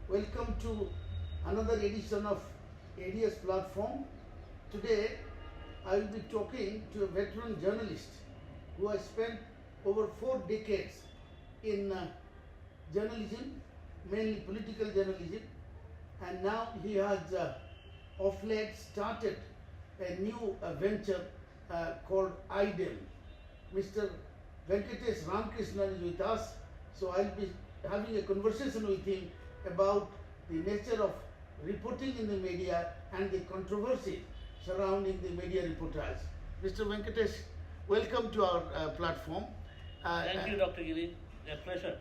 Welcome to another edition of ADS platform. Today I will be talking to a veteran journalist who has spent over 4 decades in journalism, mainly political journalism, and now he has of late started a new venture called IDEM. Mr. Venkitesh Ramakrishnan is with us, so I'll be having a conversation with him about the nature of reporting in the media and the controversy surrounding the media reportage. Mr. Venkatesh, welcome to our platform. Thank you, Dr. Giri. A pleasure.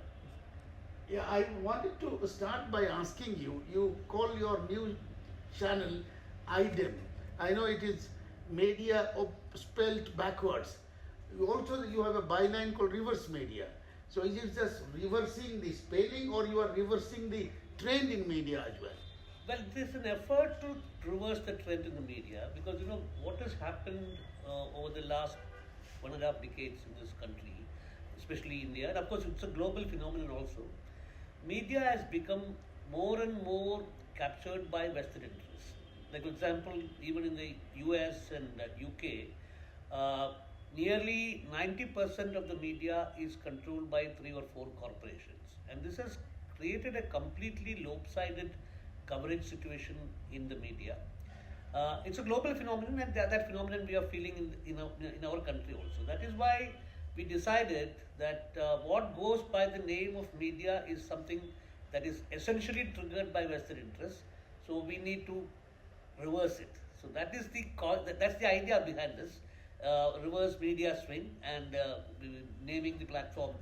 Yeah, I wanted to start by asking you, you call your new channel IDEM. I know it is media spelled backwards. You have a byline called reverse media. So is it just reversing the spelling, or you are reversing the trend in media as well? Well, this is an effort to reverse the trend in the media because what has happened over the last 1.5 decades in this country, especially India, and of course it's a global phenomenon also. Media has become more and more captured by vested interests. Like, for example, even in the US and UK, nearly 90% of the media is controlled by 3 or 4 corporations. And this has created a completely lopsided coverage situation in the media. It's a global phenomenon, and that phenomenon we are feeling in our country also. That is why we decided that what goes by the name of media is something that is essentially triggered by vested interests. So we need to reverse it. So that's the idea behind this. Reverse media swing, and naming the platform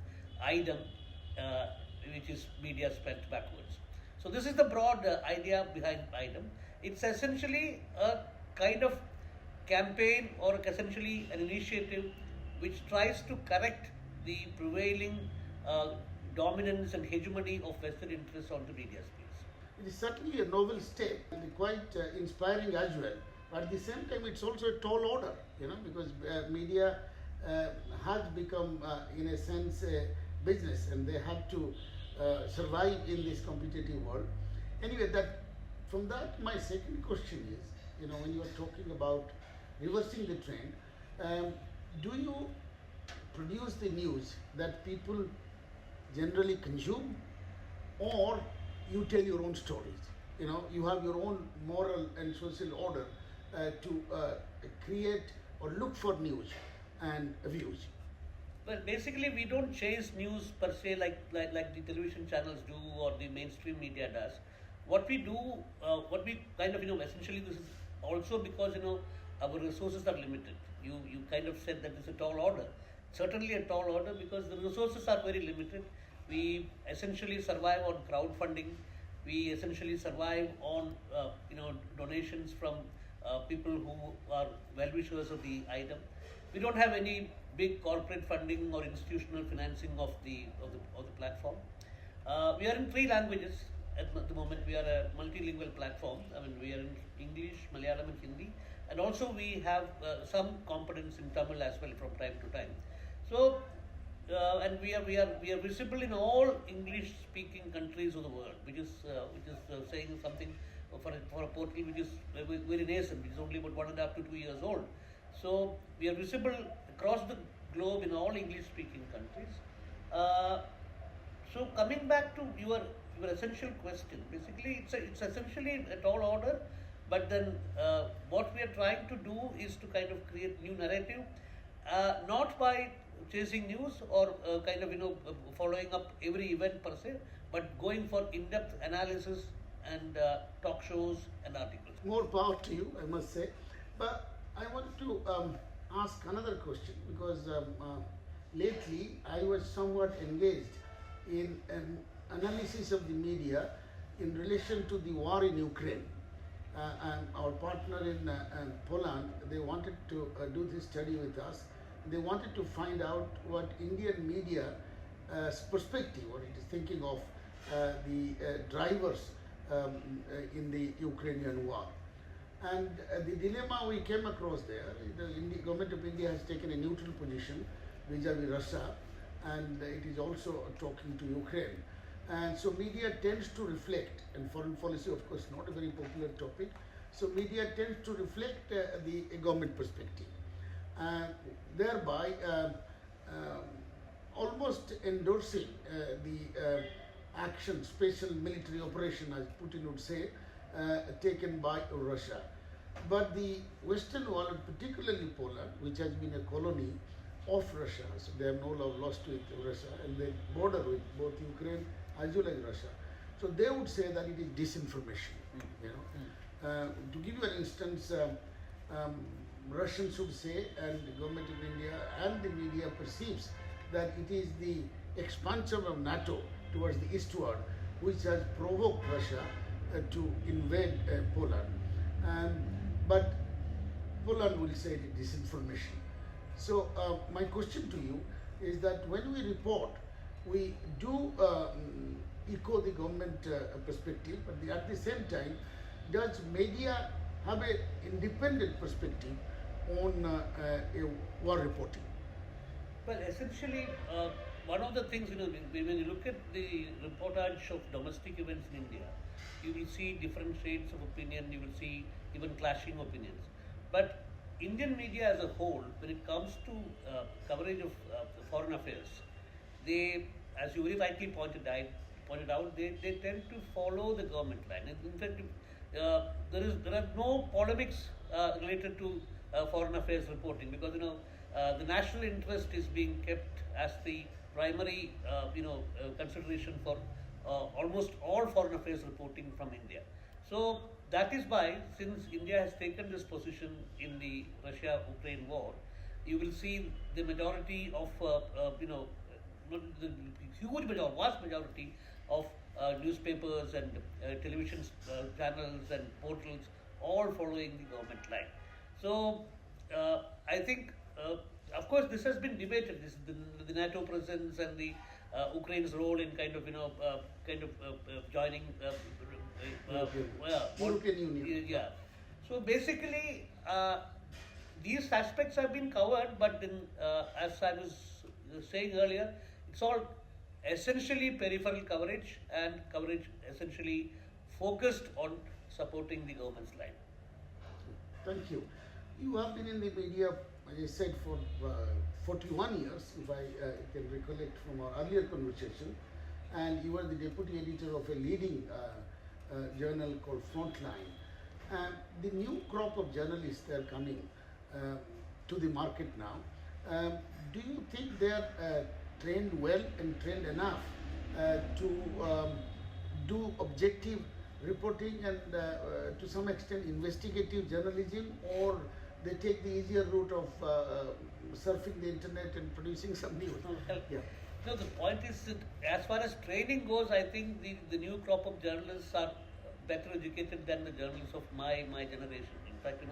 IDEM, which is media spent backwards. So this is the broad idea behind IDEM. It's essentially a kind of campaign, or essentially an initiative which tries to correct the prevailing dominance and hegemony of vested interests on the media space. It is certainly a novel step and quite inspiring as well. But at the same time, it's also a tall order, because media has become, in a sense, a business, and they have to survive in this competitive world. Anyway, from that, my second question is, when you are talking about reversing the trend, do you produce the news that people generally consume, or you tell your own stories? You have your own moral and social order to create or look for news and views. Well, basically, we don't chase news per se like the television channels do or the mainstream media does. What we do, what we kind of essentially, this is also because our resources are limited. You kind of said that it's a tall order. Certainly a tall order because the resources are very limited. We essentially survive on crowdfunding. We essentially survive on donations from people who are well-wishers of the IDEM. We don't have any big corporate funding or institutional financing of the platform. We are in 3 languages at the moment. We are a multilingual platform. We are in English, Malayalam, and Hindi, and also we have some components in Tamil as well from time to time. So, and we are visible in all English-speaking countries of the world, which is saying something for a portal which is very nascent, which is only about 1.5 to 2 years old. So we are visible across the globe in all English-speaking countries. So coming back to your essential question, basically it's essentially a tall order, but then what we are trying to do is to kind of create new narrative, not by chasing news or following up every event per se, but going for in-depth analysis and talk shows and articles. More power to you, I must say. But I wanted to ask another question, because lately I was somewhat engaged in an analysis of the media in relation to the war in Ukraine. And our partner in Poland, they wanted to do this study with us. They wanted to find out what Indian media perspective, what it is thinking of the drivers in the Ukrainian war. And the dilemma we came across there, the government of India has taken a neutral position vis-a-vis Russia, and it is also talking to Ukraine. And so media tends to reflect, and foreign policy, of course, not a very popular topic. So media tends to reflect the government perspective, thereby almost endorsing the action, special military operation, as Putin would say, taken by Russia. But the Western world, particularly Poland, which has been a colony of Russia, so they have no love lost with Russia, and they border with both Ukraine as well as Russia. So they would say that it is disinformation. You know, to give you an instance, Russians would say, and the government of India and the media perceives that it is the expansion of NATO towards the eastward which has provoked Russia to invade Poland. But Poland will say it is disinformation. So my question to you is that when we report, we do echo the government perspective, but at the same time, does media have an independent perspective on war reporting? Well, essentially, one of the things, when you look at the reportage of domestic events in India, you will see different shades of opinion, you will see even clashing opinions. But Indian media as a whole, when it comes to coverage of foreign affairs, they, as you very rightly pointed out, they tend to follow the government line. In fact, there are no polemics related to foreign affairs reporting, because the national interest is being kept as the primary consideration for almost all foreign affairs reporting from India. So that is why, since India has taken this position in the Russia-Ukraine war, you will see the majority of the huge majority, vast majority of newspapers and television channels and portals all following the government line. So I think, of course, this has been debated. This the NATO presence and the Ukraine's role in joining European Union. Yeah. So basically, these aspects have been covered, but as I was saying earlier, it's all essentially peripheral coverage, and coverage essentially focused on supporting the government's line. Thank you. You have been in the media, as I said, for 41 years, if I can recollect from our earlier conversation, and you were the deputy editor of a leading journal called Frontline. The new crop of journalists that are coming to the market now, do you think they are trained well and trained enough to do objective reporting and to some extent investigative journalism, or they take the easier route of surfing the internet and producing some news? Yeah. No, the point is that as far as training goes, I think the new crop of journalists are better educated than the journalists of my generation. In fact,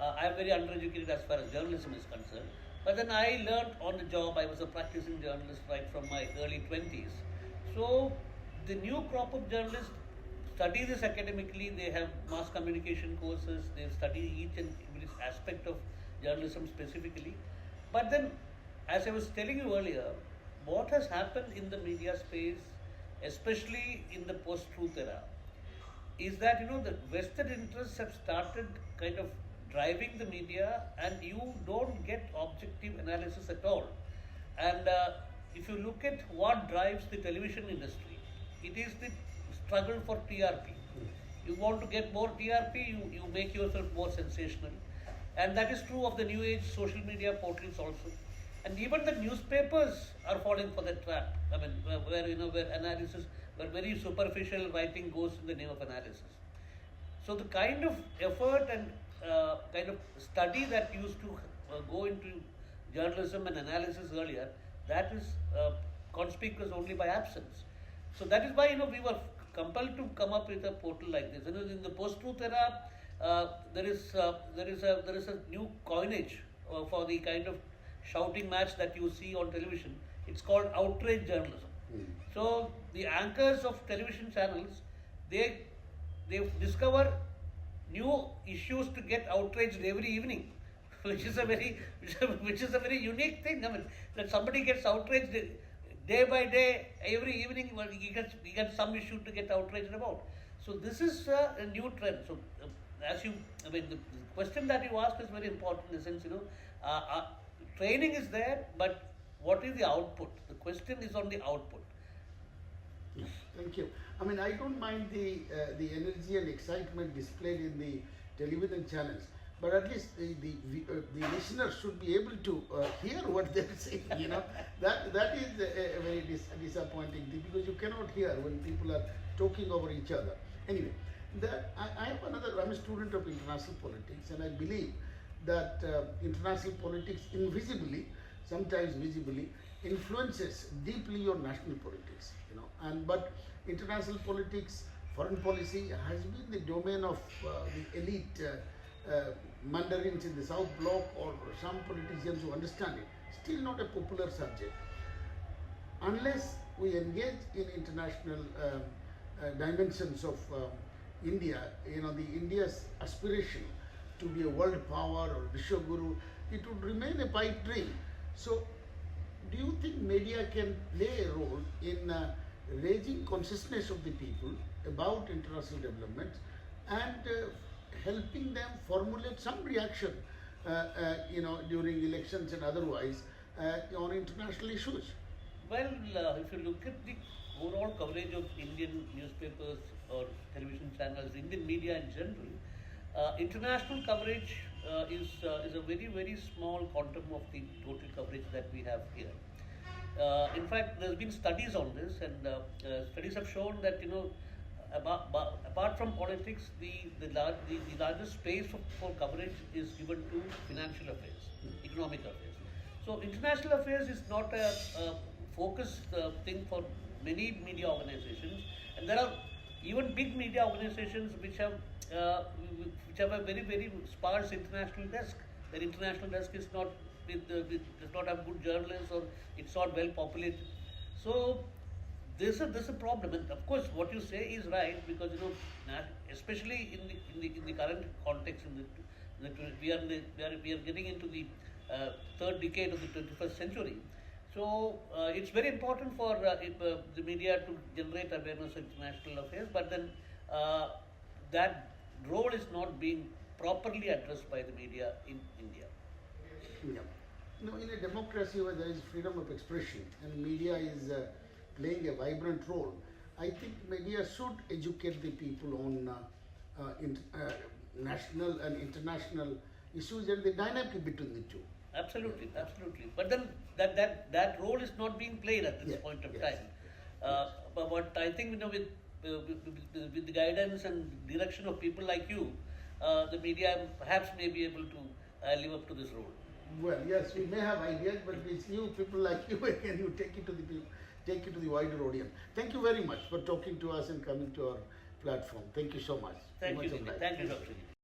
I am very undereducated as far as journalism is concerned. But then I learned on the job. I was a practicing journalist right from my early 20s. So the new crop of journalists study this academically. They have mass communication courses. They study each and every aspect of journalism specifically. But then, as I was telling you earlier, what has happened in the media space, especially in the post-truth era, is that the vested interests have started kind of driving the media, and you don't get objective analysis at all. And if you look at what drives the television industry, it is the struggle for TRP. You want to get more TRP, you make yourself more sensational. And that is true of the new age social media portals also. And even the newspapers are falling for that trap. I mean, where analysis, where very superficial writing goes in the name of analysis. So the kind of effort and kind of study that used to go into journalism and analysis earlier, that is conspicuous only by absence. So that is why we were compelled to come up with a portal like this. In the post-truth era, there is a new coinage for the kind of shouting match that you see on television. It's called outrage journalism. So the anchors of television channels, they discover new issues to get outraged every evening, which is a very unique thing. I mean, that somebody gets outraged day by day, every evening, well, he gets some issue to get outraged about. So this is a new trend. So the question that you ask is very important in the sense, training is there, but what is the output? The question is on the output. Yes, thank you. I mean, I don't mind the energy and excitement displayed in the television channels, but at least the listeners should be able to hear what they're saying. That is a very disappointing thing, because you cannot hear when people are talking over each other. Anyway, I'm a student of international politics, and I believe that international politics invisibly, sometimes visibly, influences deeply your national politics. But international politics, foreign policy has been the domain of the elite mandarins in the South Bloc, or some politicians who understand it. Still not a popular subject. Unless we engage in international dimensions of India, India's aspiration to be a world power or Vishwaguru, it would remain a pipe dream. So, do you think media can play a role in raising consciousness of the people about international developments and helping them formulate some reaction, during elections and otherwise on international issues? Well, if you look at the overall coverage of Indian newspapers or television channels, Indian media in general, international coverage is a very, very small quantum of the total coverage that we have here. In fact, there's been studies on this, and studies have shown that apart from politics, the largest space for coverage is given to financial affairs, economic affairs. So international affairs is not a focused thing for many media organizations, and there are even big media organizations which have a very, very sparse international desk. Their international desk is not does not have good journalists, or it's not well populated. So there's a problem, and of course what you say is right, because especially in the current context, we are getting into the third decade of the 21st century. So it's very important for the media to generate awareness of international affairs, but then that role is not being properly addressed by the media in India. Yeah. In a democracy where there is freedom of expression and media is playing a vibrant role, I think media should educate the people on national and international issues and the dynamic between the two. Absolutely. But then that role is not being played at this point of time. But what I think, with the guidance and direction of people like you, the media perhaps may be able to live up to this role. Well, yes, we may have ideas, but it's you, people like you, can you take it to the wider audience. Thank you very much for talking to us and coming to our platform. Thank you so much. Thank you, Dr.